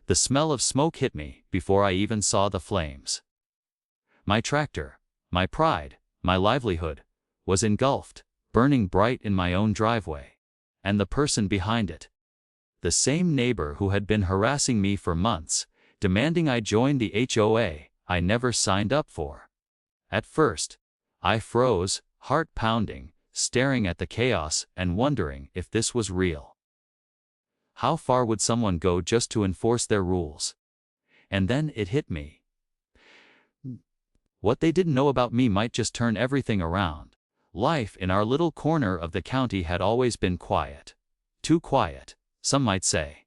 The smell of smoke hit me before I even saw the flames. My tractor, my pride, my livelihood, was engulfed, burning bright in my own driveway. And the person behind it, the same neighbor who had been harassing me for months, demanding I join the HOA I never signed up for. At first, I froze, heart pounding, staring at the chaos and wondering if this was real. How far would someone go just to enforce their rules? And then it hit me. What they didn't know about me might just turn everything around. Life in our little corner of the county had always been quiet. Too quiet, some might say.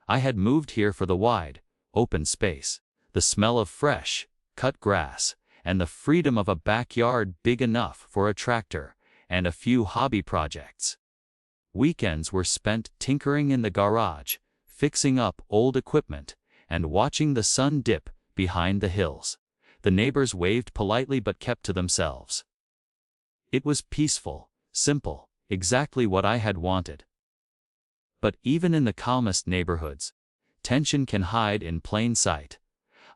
I had moved here for the wide, open space, the smell of fresh, cut grass, and the freedom of a backyard big enough for a tractor and a few hobby projects. Weekends were spent tinkering in the garage, fixing up old equipment, and watching the sun dip behind the hills. The neighbors waved politely but kept to themselves. It was peaceful, simple, exactly what I had wanted. But even in the calmest neighborhoods, tension can hide in plain sight.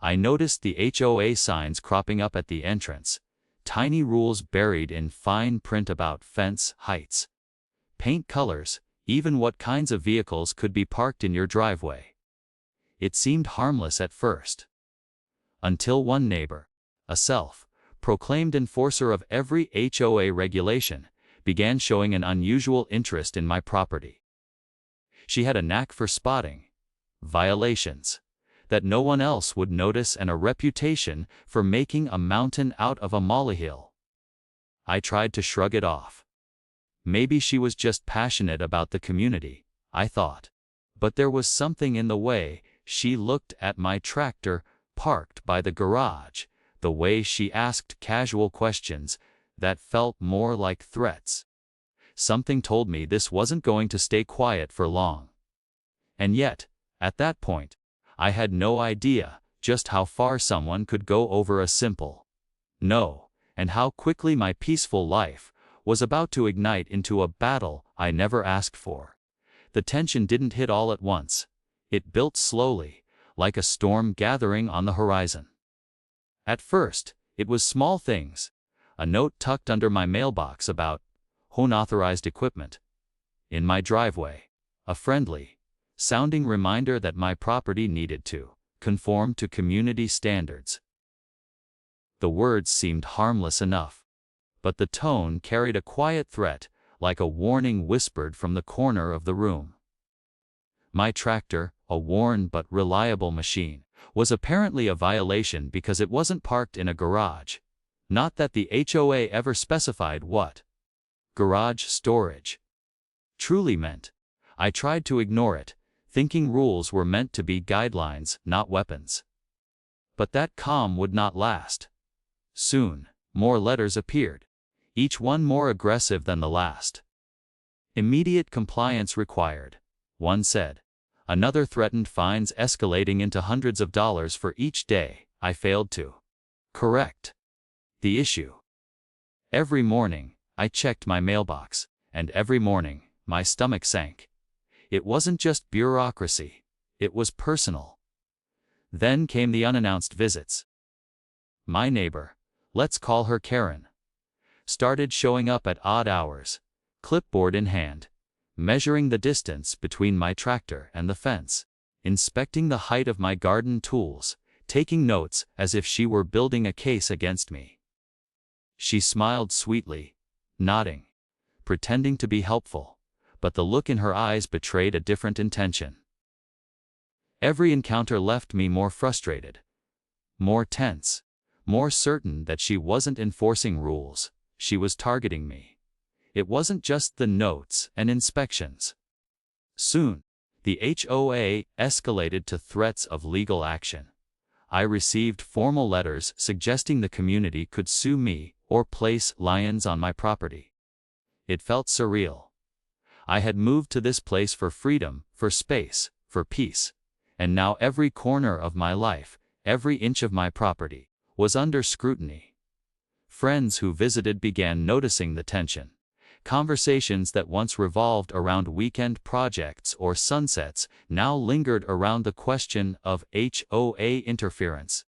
I noticed the HOA signs cropping up at the entrance, tiny rules buried in fine print about fence heights, paint colors, even what kinds of vehicles could be parked in your driveway. It seemed harmless at first. Until one neighbor, a self-proclaimed enforcer of every HOA regulation, began showing an unusual interest in my property. She had a knack for spotting violations that no one else would notice and a reputation for making a mountain out of a molehill. I tried to shrug it off. Maybe she was just passionate about the community, I thought. But there was something in the way she looked at my tractor parked by the garage, the way she asked casual questions that felt more like threats. Something told me this wasn't going to stay quiet for long. And yet, at that point, I had no idea just how far someone could go over a simple no, and how quickly my peaceful life was about to ignite into a battle I never asked for. The tension didn't hit all at once. It built slowly, like a storm gathering on the horizon. At first, it was small things. A note tucked under my mailbox about unauthorized equipment in my driveway. A friendly sounding reminder that my property needed to conform to community standards. The words seemed harmless enough, but the tone carried a quiet threat, like a warning whispered from the corner of the room. My tractor, a worn but reliable machine, was apparently a violation because it wasn't parked in a garage. Not that the HOA ever specified what garage storage truly meant. I tried to ignore it, thinking rules were meant to be guidelines, not weapons. But that calm would not last. Soon, more letters appeared, each one more aggressive than the last. Immediate compliance required, one said. Another threatened fines escalating into hundreds of dollars for each day I failed to correct the issue. Every morning, I checked my mailbox, and every morning, my stomach sank. It wasn't just bureaucracy, it was personal. Then came the unannounced visits. My neighbor, let's call her Karen, started showing up at odd hours, clipboard in hand, measuring the distance between my tractor and the fence, inspecting the height of my garden tools, taking notes as if she were building a case against me. She smiled sweetly, nodding, pretending to be helpful, but the look in her eyes betrayed a different intention. Every encounter left me more frustrated, more tense, more certain that she wasn't enforcing rules, she was targeting me. It wasn't just the notes and inspections. Soon, the HOA escalated to threats of legal action. I received formal letters suggesting the community could sue me or place liens on my property. It felt surreal. I had moved to this place for freedom, for space, for peace, and now every corner of my life, every inch of my property, was under scrutiny. Friends who visited began noticing the tension, Conversations that once revolved around weekend projects or sunsets now lingered around the question of HOA interference.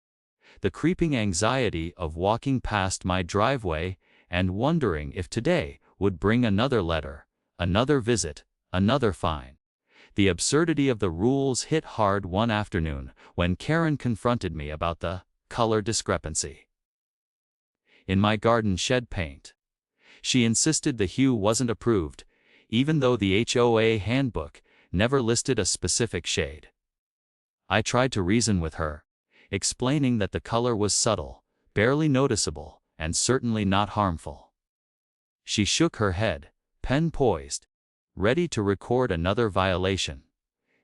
The creeping anxiety of walking past my driveway and wondering if today would bring another letter, another visit, another fine. The absurdity of the rules hit hard one afternoon when Karen confronted me about the color discrepancy in my garden shed paint. She insisted the hue wasn't approved, even though the HOA handbook never listed a specific shade. I tried to reason with her, explaining that the color was subtle, barely noticeable, and certainly not harmful. She shook her head, pen poised, ready to record another violation.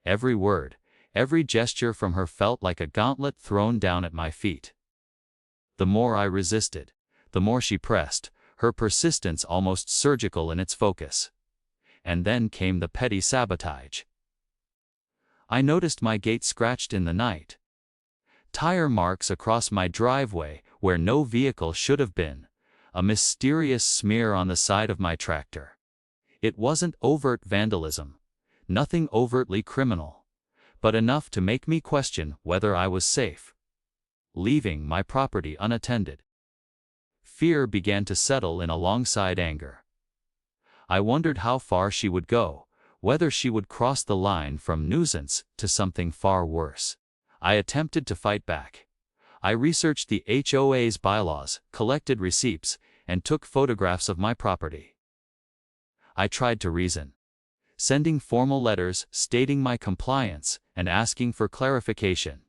Every word, every gesture from her felt like a gauntlet thrown down at my feet. The more I resisted, the more she pressed, her persistence almost surgical in its focus. And then came the petty sabotage. I noticed my gate scratched in the night. Tire marks across my driveway where no vehicle should have been, a mysterious smear on the side of my tractor. It wasn't overt vandalism, nothing overtly criminal, but enough to make me question whether I was safe leaving my property unattended. Fear began to settle in alongside anger. I wondered how far she would go, whether she would cross the line from nuisance to something far worse. I attempted to fight back. I researched the HOA's bylaws, collected receipts, and took photographs of my property. I tried to reason, sending formal letters stating my compliance and asking for clarification.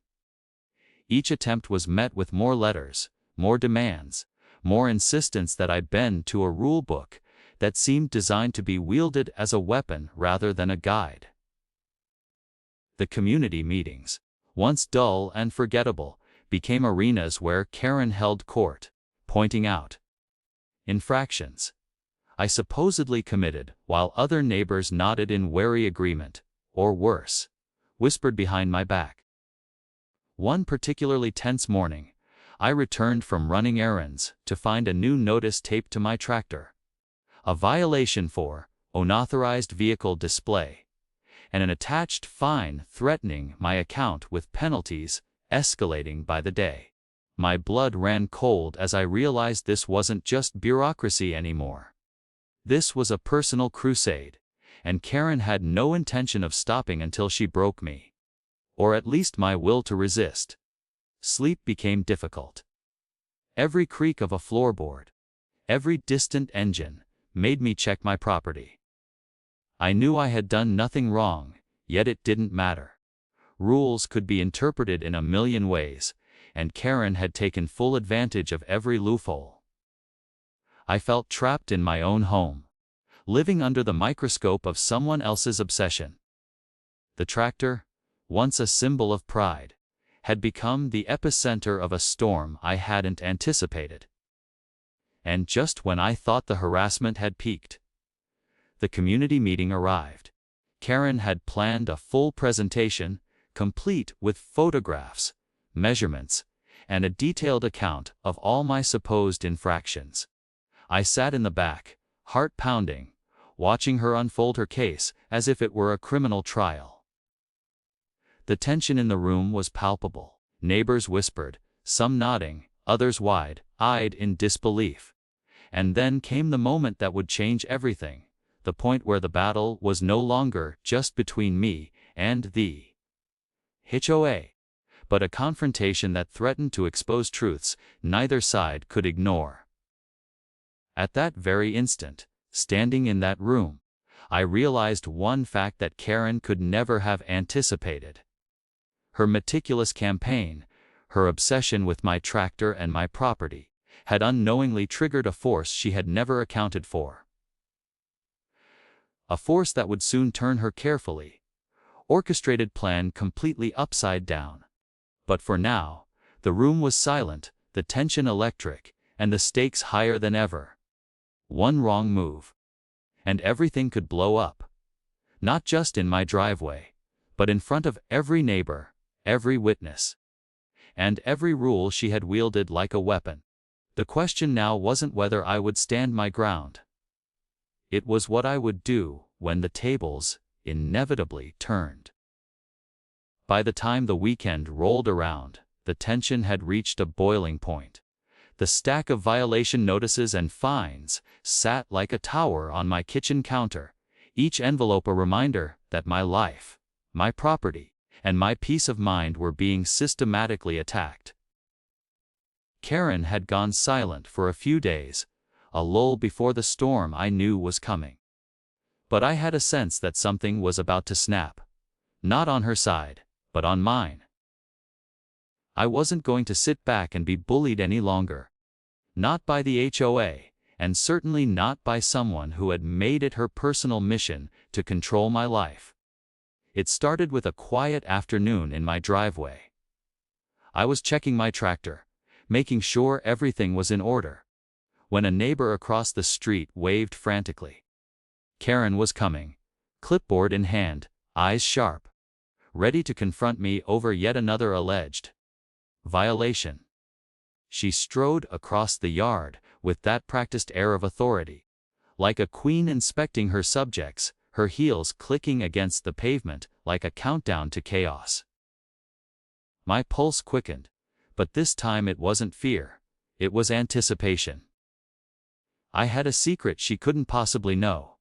Each attempt was met with more letters, more demands, more insistence that I bend to a rule book that seemed designed to be wielded as a weapon rather than a guide. The community meetings, once dull and forgettable, became arenas where Karen held court, pointing out infractions I supposedly committed while other neighbors nodded in wary agreement, or worse, whispered behind my back. One particularly tense morning, I returned from running errands to find a new notice taped to my tractor. A violation for unauthorized vehicle display, and an attached fine threatening my account with penalties escalating by the day. My blood ran cold as I realized this wasn't just bureaucracy anymore. This was a personal crusade, and Karen had no intention of stopping until she broke me. Or at least my will to resist. Sleep became difficult. Every creak of a floorboard, every distant engine, made me check my property. I knew I had done nothing wrong, yet it didn't matter. Rules could be interpreted in a million ways, and Karen had taken full advantage of every loophole. I felt trapped in my own home, living under the microscope of someone else's obsession. The tractor, once a symbol of pride, had become the epicenter of a storm I hadn't anticipated. And just when I thought the harassment had peaked, the community meeting arrived. Karen had planned a full presentation, complete with photographs, measurements, and a detailed account of all my supposed infractions. I sat in the back, heart pounding, watching her unfold her case as if it were a criminal trial. The tension in the room was palpable. Neighbors whispered, some nodding, others wide-eyed in disbelief. And then came the moment that would change everything, the point where the battle was no longer just between me and the HOA, but a confrontation that threatened to expose truths neither side could ignore. At that very instant, standing in that room, I realized one fact that Karen could never have anticipated. Her meticulous campaign, her obsession with my tractor and my property, had unknowingly triggered a force she had never accounted for. A force that would soon turn her carefully orchestrated plan completely upside down. But for now, the room was silent, the tension electric, and the stakes higher than ever. One wrong move, and everything could blow up. Not just in my driveway, but in front of every neighbor, every witness, and every rule she had wielded like a weapon. The question now wasn't whether I would stand my ground. It was what I would do when the tables inevitably turned. By the time the weekend rolled around, the tension had reached a boiling point. The stack of violation notices and fines sat like a tower on my kitchen counter, each envelope a reminder that my life, my property, and my peace of mind were being systematically attacked. Karen had gone silent for a few days, a lull before the storm I knew was coming. But I had a sense that something was about to snap. Not on her side, but on mine. I wasn't going to sit back and be bullied any longer. Not by the HOA, and certainly not by someone who had made it her personal mission to control my life. It started with a quiet afternoon in my driveway. I was checking my tractor, making sure everything was in order, when a neighbor across the street waved frantically. Karen was coming, clipboard in hand, eyes sharp, ready to confront me over yet another alleged violation. She strode across the yard with that practiced air of authority, like a queen inspecting her subjects, her heels clicking against the pavement like a countdown to chaos. My pulse quickened, but this time it wasn't fear, it was anticipation. I had a secret she couldn't possibly know.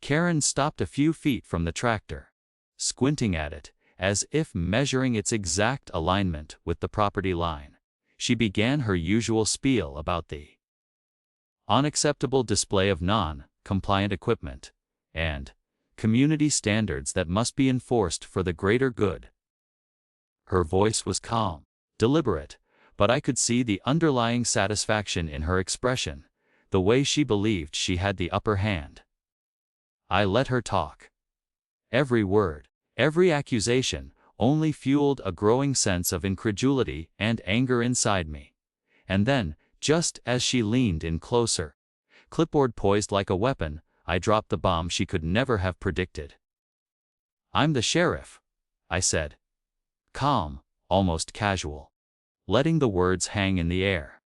Karen stopped a few feet from the tractor, squinting at it, as if measuring its exact alignment with the property line. She began her usual spiel about the unacceptable display of non-compliant equipment and community standards that must be enforced for the greater good. Her voice was calm, deliberate, but I could see the underlying satisfaction in her expression, the way she believed she had the upper hand. I let her talk. Every word, every accusation, only fueled a growing sense of incredulity and anger inside me. And then, just as she leaned in closer, clipboard poised like a weapon, I dropped the bomb she could never have predicted. "I'm the sheriff," I said. Calm, almost casual, letting the words hang in the air.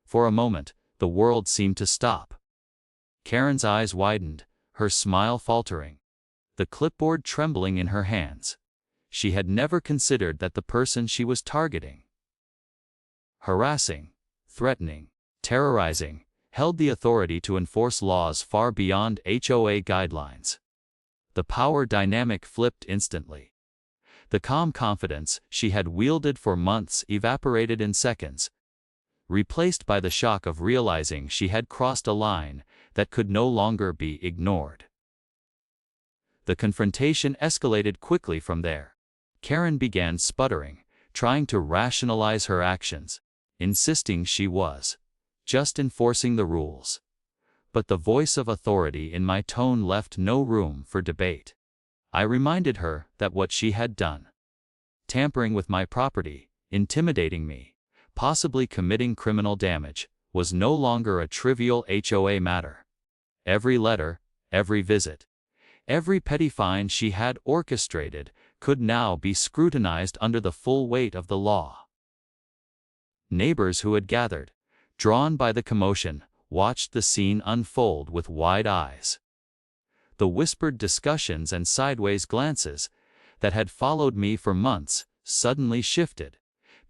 For a moment, the world seemed to stop. Karen's eyes widened, her smile faltering, the clipboard trembling in her hands. She had never considered that the person she was targeting, harassing, threatening, terrorizing, held the authority to enforce laws far beyond HOA guidelines. The power dynamic flipped instantly. The calm confidence she had wielded for months evaporated in seconds, replaced by the shock of realizing she had crossed a line that could no longer be ignored. The confrontation escalated quickly from there. Karen began sputtering, trying to rationalize her actions, insisting she was just enforcing the rules. But the voice of authority in my tone left no room for debate. I reminded her that what she had done, tampering with my property, intimidating me, possibly committing criminal damage, was no longer a trivial HOA matter. Every letter, every visit, every petty fine she had orchestrated could now be scrutinized under the full weight of the law. Neighbors who had gathered, drawn by the commotion, watched the scene unfold with wide eyes. The whispered discussions and sideways glances that had followed me for months suddenly shifted.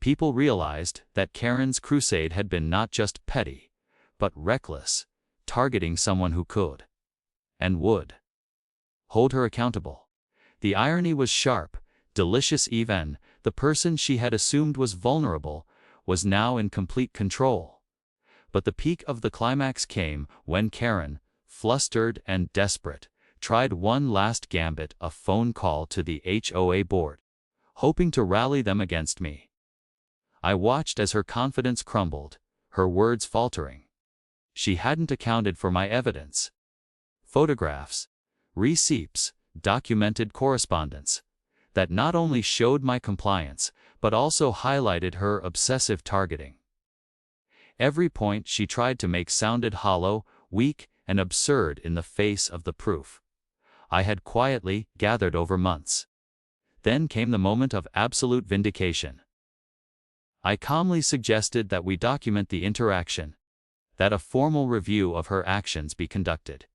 People realized that Karen's crusade had been not just petty, but reckless, targeting someone who could, and would, hold her accountable. The irony was sharp, delicious. Even the person she had assumed was vulnerable was now in complete control. But the peak of the climax came when Karen, flustered and desperate, tried one last gambit, a phone call to the HOA board, hoping to rally them against me. I watched as her confidence crumbled, her words faltering. She hadn't accounted for my evidence. Photographs, receipts, documented correspondence, that not only showed my compliance, but also highlighted her obsessive targeting. Every point she tried to make sounded hollow, weak, and absurd in the face of the proof I had quietly gathered over months. Then came the moment of absolute vindication. I calmly suggested that we document the interaction, that a formal review of her actions be conducted.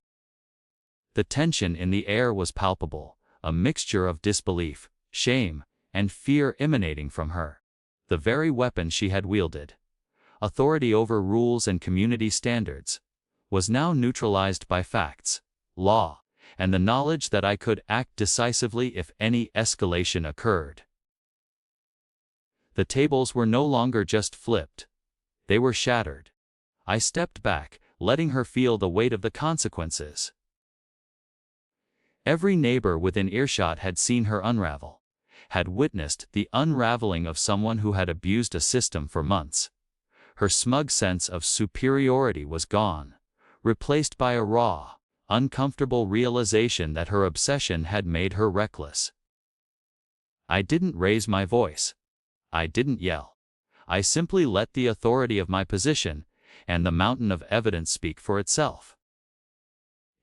The tension in the air was palpable, a mixture of disbelief, shame, and fear emanating from her. The very weapon she had wielded, authority over rules and community standards, was now neutralized by facts, law, and the knowledge that I could act decisively if any escalation occurred. The tables were no longer just flipped. They were shattered. I stepped back, letting her feel the weight of the consequences. Every neighbor within earshot had seen her unravel, had witnessed the unraveling of someone who had abused a system for months. Her smug sense of superiority was gone, replaced by a raw, uncomfortable realization that her obsession had made her reckless. I didn't raise my voice. I didn't yell. I simply let the authority of my position and the mountain of evidence speak for itself.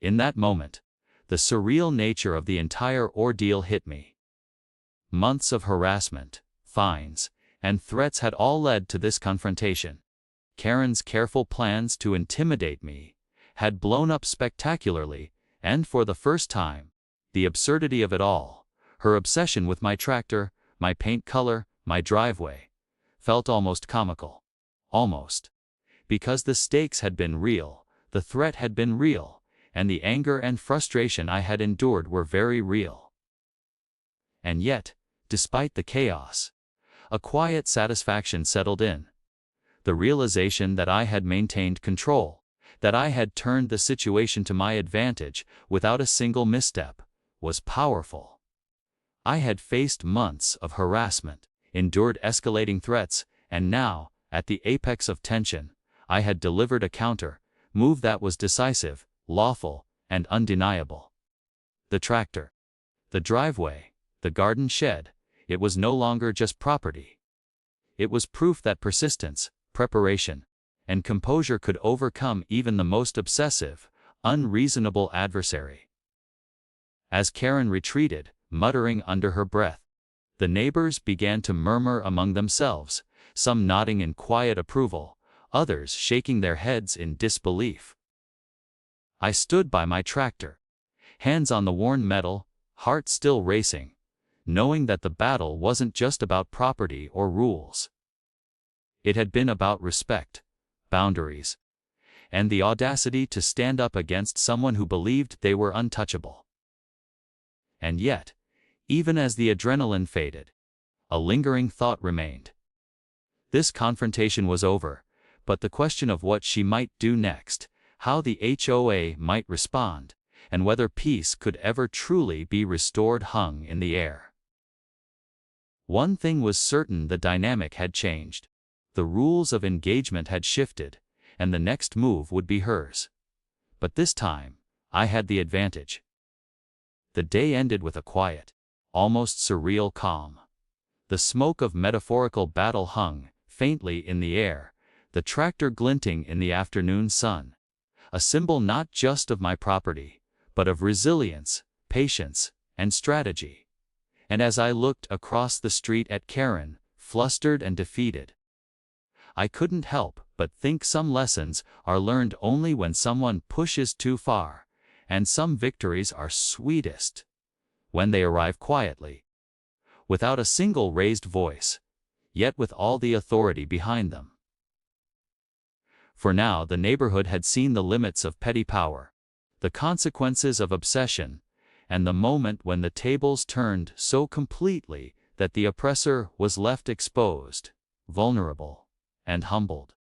In that moment, the surreal nature of the entire ordeal hit me. Months of harassment, fines, and threats had all led to this confrontation. Karen's careful plans to intimidate me had blown up spectacularly, and for the first time, the absurdity of it all, her obsession with my tractor, my paint color, my driveway, felt almost comical. Almost. Because the stakes had been real, the threat had been real, and the anger and frustration I had endured were very real. And yet, despite the chaos, a quiet satisfaction settled in. The realization that I had maintained control, that I had turned the situation to my advantage without a single misstep, was powerful. I had faced months of harassment, endured escalating threats, and now, at the apex of tension, I had delivered a counter move that was decisive, lawful, and undeniable. The tractor, the driveway, the garden shed, it was no longer just property. It was proof that persistence, preparation, and composure could overcome even the most obsessive, unreasonable adversary. As Karen retreated, muttering under her breath, the neighbors began to murmur among themselves, some nodding in quiet approval, others shaking their heads in disbelief. I stood by my tractor, hands on the worn metal, heart still racing, knowing that the battle wasn't just about property or rules. It had been about respect, boundaries, and the audacity to stand up against someone who believed they were untouchable. And yet, even as the adrenaline faded, a lingering thought remained. This confrontation was over, but the question of what she might do next, how the HOA might respond, and whether peace could ever truly be restored hung in the air. One thing was certain: the dynamic had changed. The rules of engagement had shifted, and the next move would be hers. But this time, I had the advantage. The day ended with a quiet, almost surreal calm. The smoke of metaphorical battle hung faintly in the air, the tractor glinting in the afternoon sun, a symbol not just of my property, but of resilience, patience, and strategy. And as I looked across the street at Karen, flustered and defeated, I couldn't help but think some lessons are learned only when someone pushes too far, and some victories are sweetest when they arrive quietly, without a single raised voice, yet with all the authority behind them. For now the neighborhood had seen the limits of petty power, the consequences of obsession, and the moment when the tables turned so completely that the oppressor was left exposed, vulnerable, and humbled.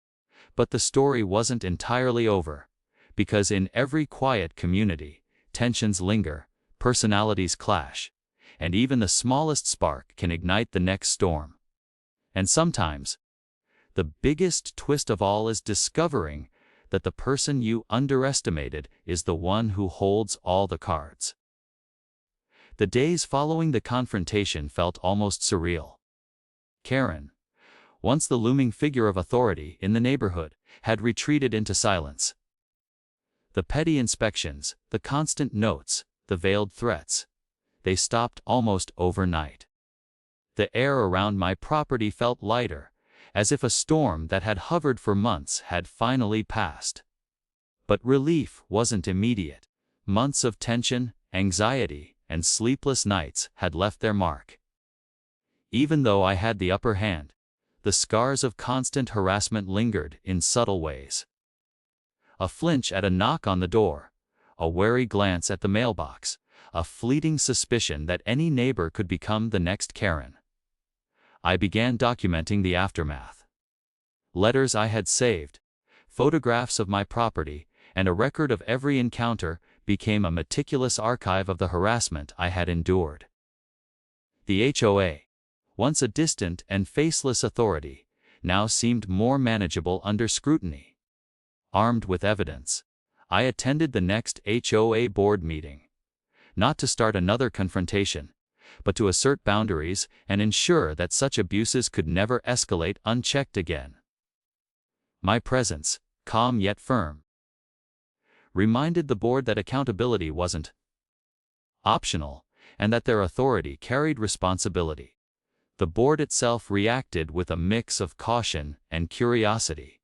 But the story wasn't entirely over, because in every quiet community, tensions linger, personalities clash, and even the smallest spark can ignite the next storm. And sometimes, the biggest twist of all is discovering that the person you underestimated is the one who holds all the cards. The days following the confrontation felt almost surreal. Karen, once the looming figure of authority in the neighborhood, had retreated into silence. The petty inspections, the constant notes, the veiled threats, they stopped almost overnight. The air around my property felt lighter, as if a storm that had hovered for months had finally passed. But relief wasn't immediate. Months of tension, anxiety, and sleepless nights had left their mark. Even though I had the upper hand, the scars of constant harassment lingered in subtle ways. A flinch at a knock on the door, a wary glance at the mailbox, a fleeting suspicion that any neighbor could become the next Karen. I began documenting the aftermath. Letters I had saved, photographs of my property, and a record of every encounter became a meticulous archive of the harassment I had endured. The HOA, once a distant and faceless authority, now seemed more manageable under scrutiny. Armed with evidence, I attended the next HOA board meeting, not to start another confrontation, but to assert boundaries and ensure that such abuses could never escalate unchecked again. My presence, calm yet firm, reminded the board that accountability wasn't optional, and that their authority carried responsibility. The board itself reacted with a mix of caution and curiosity.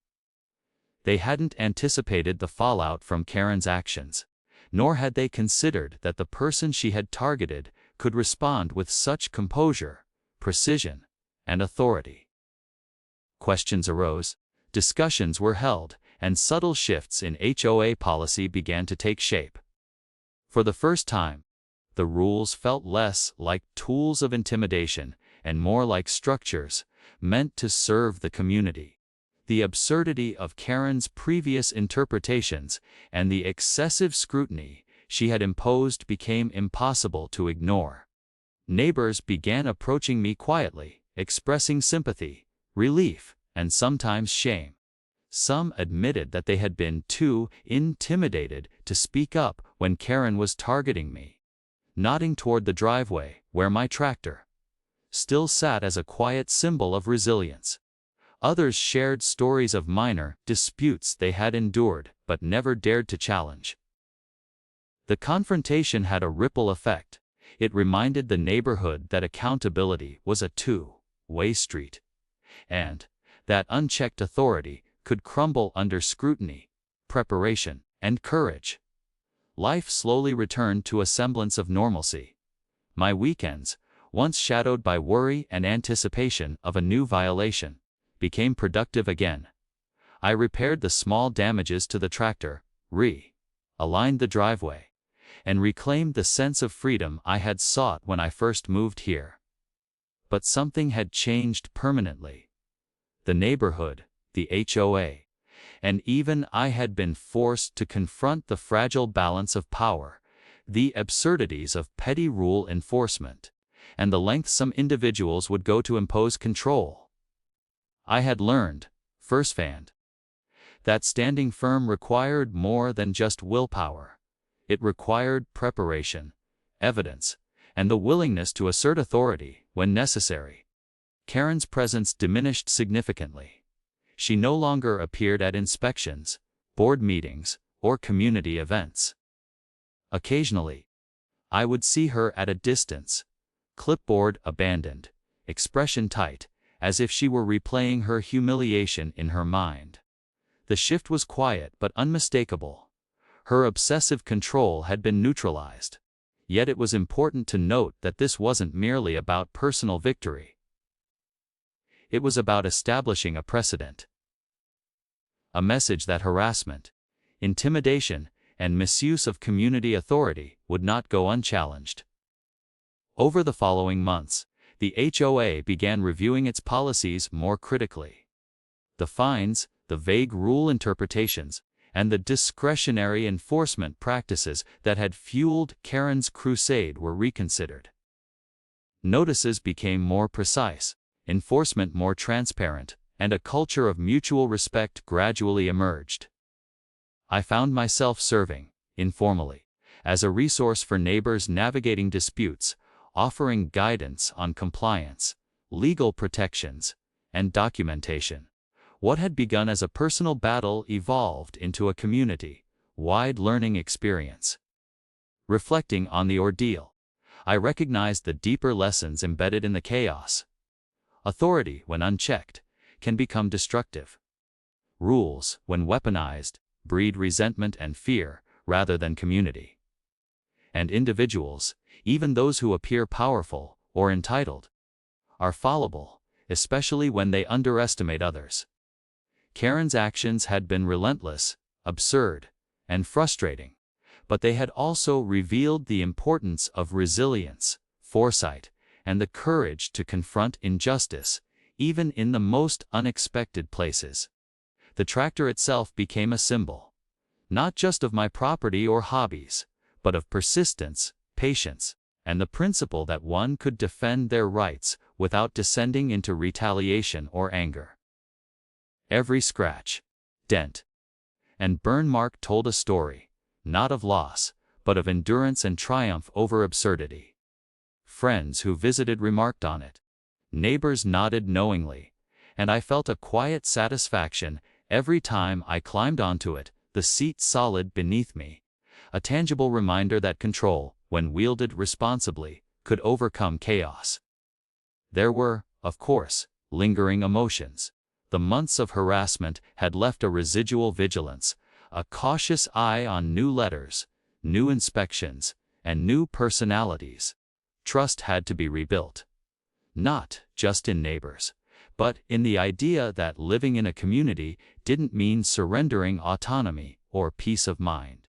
They hadn't anticipated the fallout from Karen's actions, nor had they considered that the person she had targeted could respond with such composure, precision, and authority. Questions arose, discussions were held, and subtle shifts in HOA policy began to take shape. For the first time, the rules felt less like tools of intimidation and more like structures meant to serve the community. The absurdity of Karen's previous interpretations and the excessive scrutiny she had imposed became impossible to ignore. Neighbors began approaching me quietly, expressing sympathy, relief, and sometimes shame. Some admitted that they had been too intimidated to speak up when Karen was targeting me. Nodding toward the driveway, where my tractor still sat as a quiet symbol of resilience. Others shared stories of minor disputes they had endured but never dared to challenge. The confrontation had a ripple effect. It reminded the neighborhood that accountability was a two-way street, and that unchecked authority could crumble under scrutiny, preparation, and courage. Life slowly returned to a semblance of normalcy. My weekends, once shadowed by worry and anticipation of a new violation, became productive again. I repaired the small damages to the tractor, aligned the driveway, and reclaimed the sense of freedom I had sought when I first moved here. But something had changed permanently. The neighborhood, the HOA, and even I had been forced to confront the fragile balance of power, the absurdities of petty rule enforcement, and the lengths some individuals would go to impose control. I had learned, firsthand, that standing firm required more than just willpower. It required preparation, evidence, and the willingness to assert authority when necessary. Karen's presence diminished significantly. She no longer appeared at inspections, board meetings, or community events. Occasionally, I would see her at a distance, clipboard abandoned, expression tight, as if she were replaying her humiliation in her mind. The shift was quiet but unmistakable. Her obsessive control had been neutralized. Yet it was important to note that this wasn't merely about personal victory. It was about establishing a precedent. A message that harassment, intimidation, and misuse of community authority would not go unchallenged. Over the following months, the HOA began reviewing its policies more critically. The fines, the vague rule interpretations, and the discretionary enforcement practices that had fueled Karen's crusade were reconsidered. Notices became more precise, enforcement more transparent, and a culture of mutual respect gradually emerged. I found myself serving, informally, as a resource for neighbors navigating disputes, offering guidance on compliance, legal protections, and documentation. What had begun as a personal battle evolved into a community-wide learning experience. Reflecting on the ordeal, I recognized the deeper lessons embedded in the chaos. Authority, when unchecked, can become destructive. Rules, when weaponized, breed resentment and fear rather than community. And individuals, even those who appear powerful or entitled, are fallible, especially when they underestimate others. Karen's actions had been relentless, absurd, and frustrating, but they had also revealed the importance of resilience, foresight, and the courage to confront injustice, even in the most unexpected places. The tractor itself became a symbol, not just of my property or hobbies, but of persistence, patience, and the principle that one could defend their rights without descending into retaliation or anger. Every scratch, dent, and burn mark told a story, not of loss, but of endurance and triumph over absurdity. Friends who visited remarked on it. Neighbors nodded knowingly, and I felt a quiet satisfaction every time I climbed onto it, the seat solid beneath me, a tangible reminder that control, when wielded responsibly, could overcome chaos. There were, of course, lingering emotions. The months of harassment had left a residual vigilance, a cautious eye on new letters, new inspections, and new personalities. Trust had to be rebuilt. Not just in neighbors, but in the idea that living in a community didn't mean surrendering autonomy or peace of mind.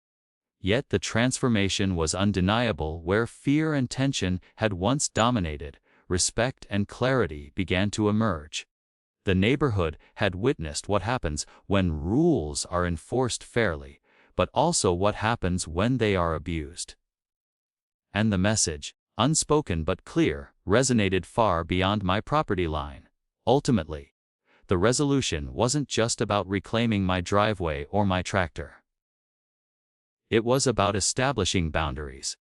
Yet the transformation was undeniable. Where fear and tension had once dominated, respect and clarity began to emerge. The neighborhood had witnessed what happens when rules are enforced fairly, but also what happens when they are abused. And the message, unspoken but clear, resonated far beyond my property line. Ultimately, the resolution wasn't just about reclaiming my driveway or my tractor. It was about establishing boundaries,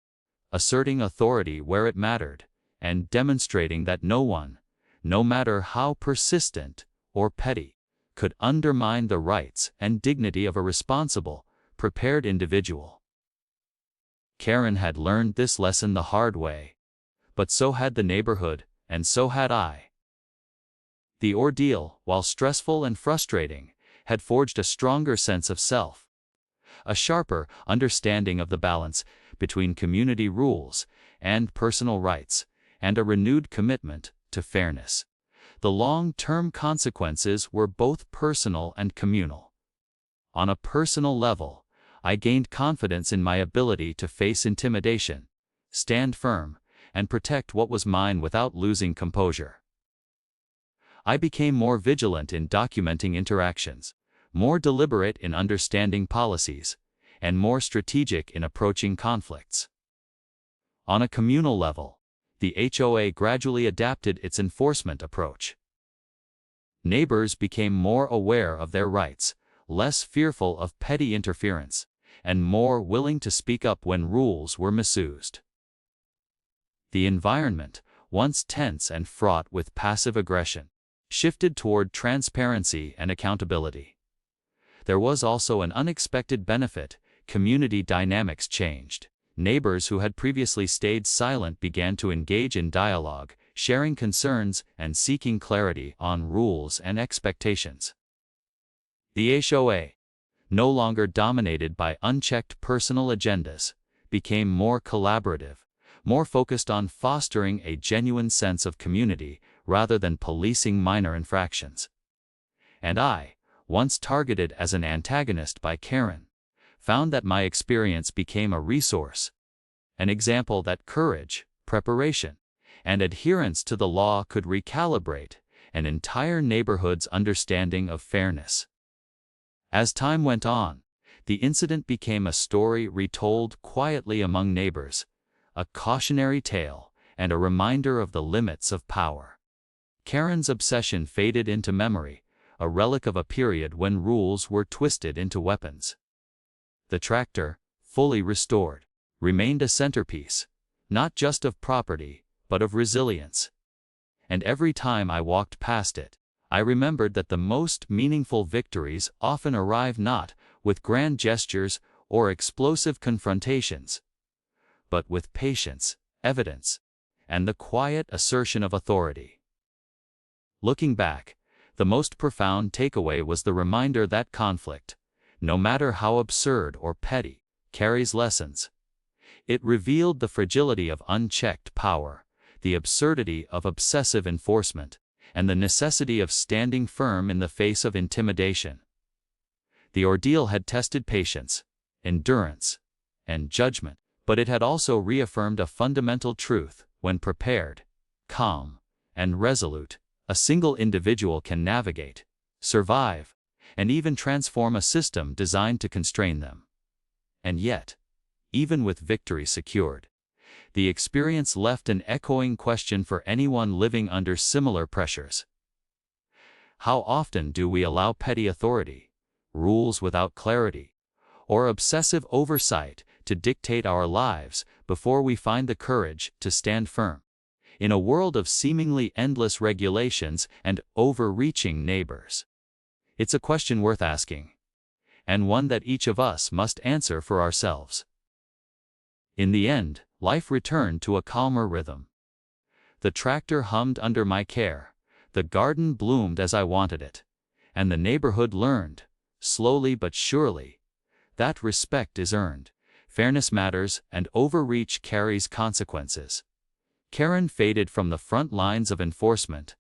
asserting authority where it mattered, and demonstrating that no one, no matter how persistent or petty, could undermine the rights and dignity of a responsible, prepared individual. Karen had learned this lesson the hard way, but so had the neighborhood, and so had I. The ordeal, while stressful and frustrating, had forged a stronger sense of self, a sharper understanding of the balance between community rules and personal rights, and a renewed commitment to fairness. The long-term consequences were both personal and communal. On a personal level, I gained confidence in my ability to face intimidation, stand firm, and protect what was mine without losing composure. I became more vigilant in documenting interactions, more deliberate in understanding policies, and more strategic in approaching conflicts. On a communal level, the HOA gradually adapted its enforcement approach. Neighbors became more aware of their rights, less fearful of petty interference, and more willing to speak up when rules were misused. The environment, once tense and fraught with passive aggression, shifted toward transparency and accountability. There was also an unexpected benefit. Community dynamics changed. Neighbors who had previously stayed silent began to engage in dialogue, sharing concerns and seeking clarity on rules and expectations. The HOA, no longer dominated by unchecked personal agendas, became more collaborative, more focused on fostering a genuine sense of community rather than policing minor infractions. And I, once targeted as an antagonist by Karen, found that my experience became a resource, an example that courage, preparation, and adherence to the law could recalibrate an entire neighborhood's understanding of fairness. As time went on, the incident became a story retold quietly among neighbors, a cautionary tale, and a reminder of the limits of power. Karen's obsession faded into memory, a relic of a period when rules were twisted into weapons. The tractor, fully restored, remained a centerpiece, not just of property, but of resilience. And every time I walked past it, I remembered that the most meaningful victories often arrive not with grand gestures or explosive confrontations, but with patience, evidence, and the quiet assertion of authority. Looking back, the most profound takeaway was the reminder that conflict, no matter how absurd or petty, carries lessons. It revealed the fragility of unchecked power, the absurdity of obsessive enforcement, and the necessity of standing firm in the face of intimidation. The ordeal had tested patience, endurance, and judgment, but it had also reaffirmed a fundamental truth: when prepared, calm, and resolute, a single individual can navigate, survive, and even transform a system designed to constrain them. And yet, even with victory secured, the experience left an echoing question for anyone living under similar pressures. How often do we allow petty authority, rules without clarity, or obsessive oversight to dictate our lives before we find the courage to stand firm? In a world of seemingly endless regulations and overreaching neighbors, it's a question worth asking, and one that each of us must answer for ourselves. In the end, life returned to a calmer rhythm. The tractor hummed under my care, the garden bloomed as I wanted it, and the neighborhood learned, slowly but surely, that respect is earned, fairness matters, and overreach carries consequences. Karen faded from the front lines of enforcement,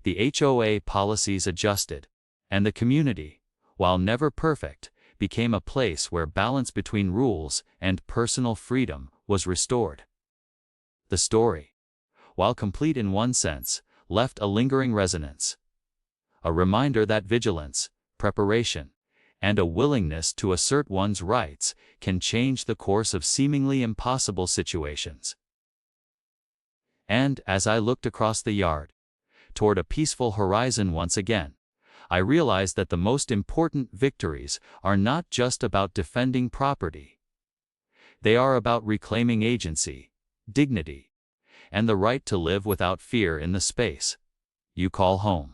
the HOA policies adjusted, and the community, while never perfect, became a place where balance between rules and personal freedom was restored. The story, while complete in one sense, left a lingering resonance. A reminder that vigilance, preparation, and a willingness to assert one's rights can change the course of seemingly impossible situations. And as I looked across the yard, toward a peaceful horizon once again, I realized that the most important victories are not just about defending property. They are about reclaiming agency, dignity, and the right to live without fear in the space you call home.